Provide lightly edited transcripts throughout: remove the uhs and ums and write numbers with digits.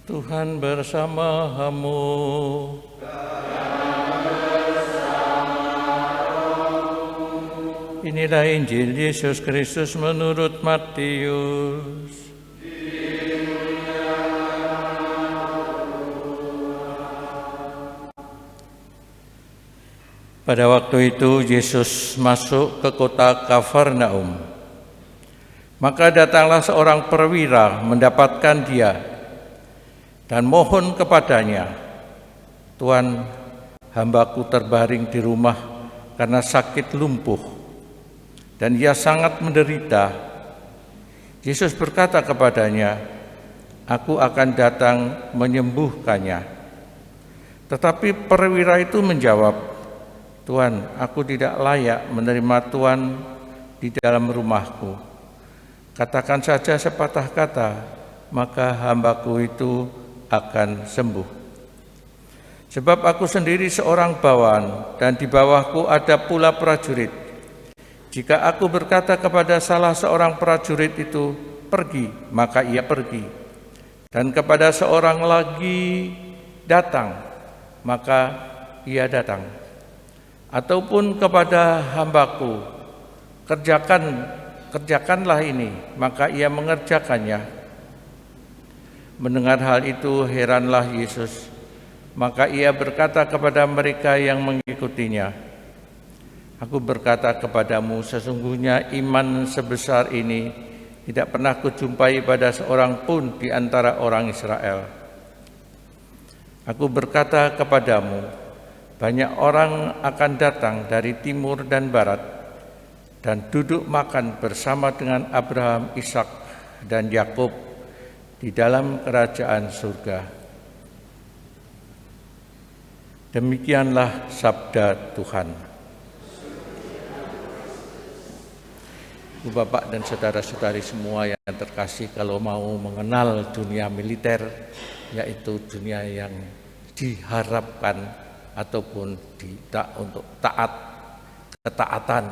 Tuhan bersamamu. Inilah Injil Yesus Kristus menurut Matius. Pada waktu itu Yesus masuk ke kota Kafarnaum. Maka datanglah seorang perwira mendapatkan dia dan mohon kepadanya, "Tuan, hambaku terbaring di rumah karena sakit lumpuh, dan ia sangat menderita." Yesus berkata kepadanya, "Aku akan datang menyembuhkannya." Tetapi perwira itu menjawab, "Tuan, aku tidak layak menerima Tuan di dalam rumahku. Katakan saja sepatah kata, maka hambaku itu akan sembuh. Sebab aku sendiri seorang bawahan, dan di bawahku ada pula prajurit. Jika aku berkata kepada salah seorang prajurit itu, 'Pergi,' maka ia pergi. Dan kepada seorang lagi, 'Datang,' maka ia datang. Ataupun kepada hambaku, 'Kerjakanlah ini,' maka ia mengerjakannya." Mendengar hal itu heranlah Yesus. Maka ia berkata kepada mereka yang mengikutinya, "Aku berkata kepadamu, sesungguhnya iman sebesar ini tidak pernah kujumpai pada seorang pun di antara orang Israel. Aku berkata kepadamu, banyak orang akan datang dari timur dan barat dan duduk makan bersama dengan Abraham, Ishak, dan Yakub di dalam kerajaan surga." Demikianlah sabda Tuhan. Bapak dan saudara-saudari semua yang terkasih, kalau mau mengenal dunia militer, yaitu dunia yang diharapkan ataupun untuk ketaatan,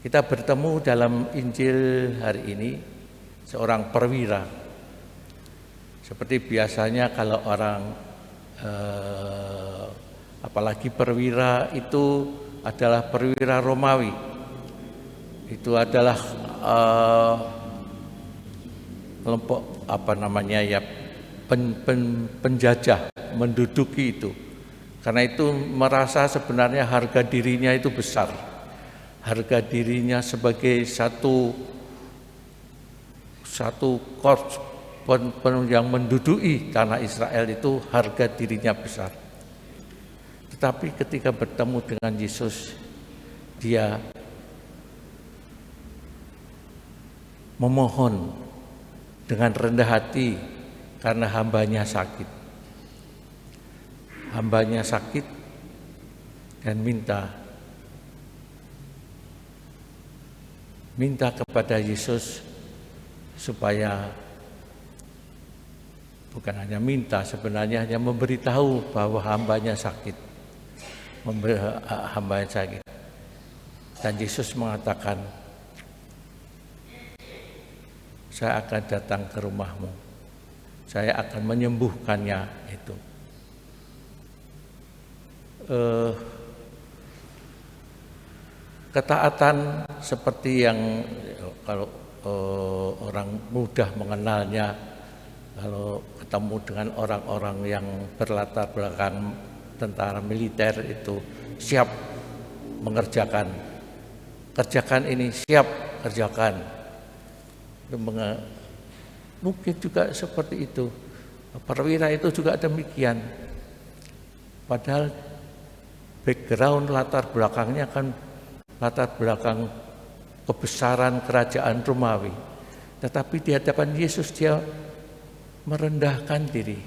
kita bertemu dalam Injil hari ini seorang perwira. Seperti biasanya kalau orang apalagi perwira itu adalah perwira Romawi, itu adalah kelompok penjajah menduduki itu. Karena itu merasa sebenarnya harga dirinya itu besar, harga dirinya sebagai satu korps yang menduduki tanah Israel itu harga dirinya besar. Tetapi ketika bertemu dengan Yesus, dia memohon dengan rendah hati karena hambanya sakit. Hambanya sakit dan minta kepada Yesus supaya bukan hanya minta, sebenarnya hanya memberitahu bahwa hambanya sakit. Dan Yesus mengatakan, "Saya akan datang ke rumahmu. Saya akan menyembuhkannya." Itu. Ketaatan seperti yang kalau orang mudah mengenalnya, kalau ketemu dengan orang-orang yang berlatar belakang tentara militer itu siap mengerjakan, kerjakan ini, siap kerjakan. Mungkin juga seperti itu. Perwira itu juga demikian. Padahal background latar belakangnya kan latar belakang kebesaran kerajaan Romawi. Tetapi di hadapan Yesus dia merendahkan diri.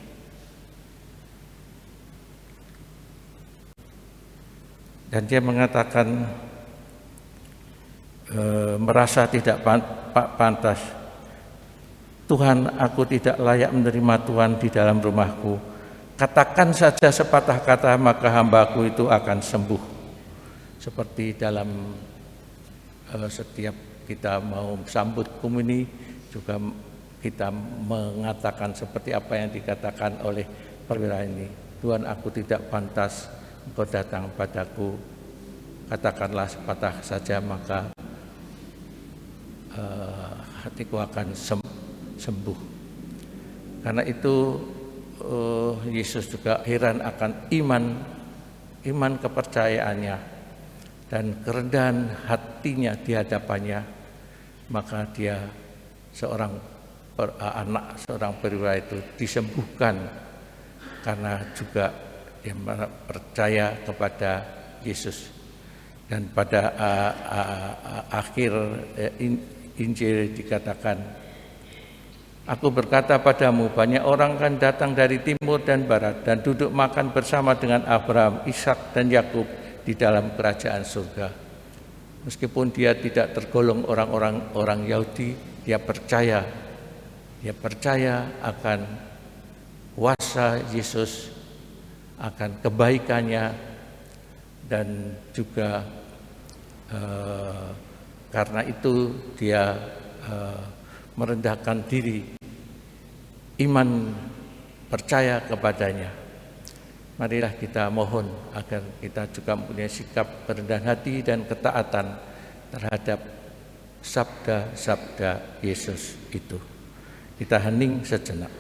Dan dia mengatakan merasa tidak pantas, "Tuhan, aku tidak layak menerima Tuhan di dalam rumahku. Katakan saja sepatah kata, maka hambaku itu akan sembuh." Seperti dalam setiap kita mau sambut komuni juga kita mengatakan seperti apa yang dikatakan oleh perwira ini. Tuhan, aku tidak pantas Engkau datang padaku, katakanlah sepatah saja maka hatiku akan sembuh. Karena itu Yesus juga heran akan iman kepercayaannya dan kerendahan hatinya di hadapannya. Maka dia seorang perwira itu disembuhkan karena juga dia percaya kepada Yesus. Dan pada akhir Injil dikatakan, aku berkata padamu, banyak orang akan datang dari timur dan barat dan duduk makan bersama dengan Abraham, Ishak dan Yakub di dalam kerajaan surga. Meskipun dia tidak tergolong orang Yahudi, dia percaya akan kuasa Yesus, akan kebaikannya, dan juga karena itu dia merendahkan diri, iman percaya kepadanya. Marilah kita mohon agar kita juga mempunyai sikap kerendahan hati dan ketaatan terhadap sabda-sabda Yesus itu. Kita hening sejenak.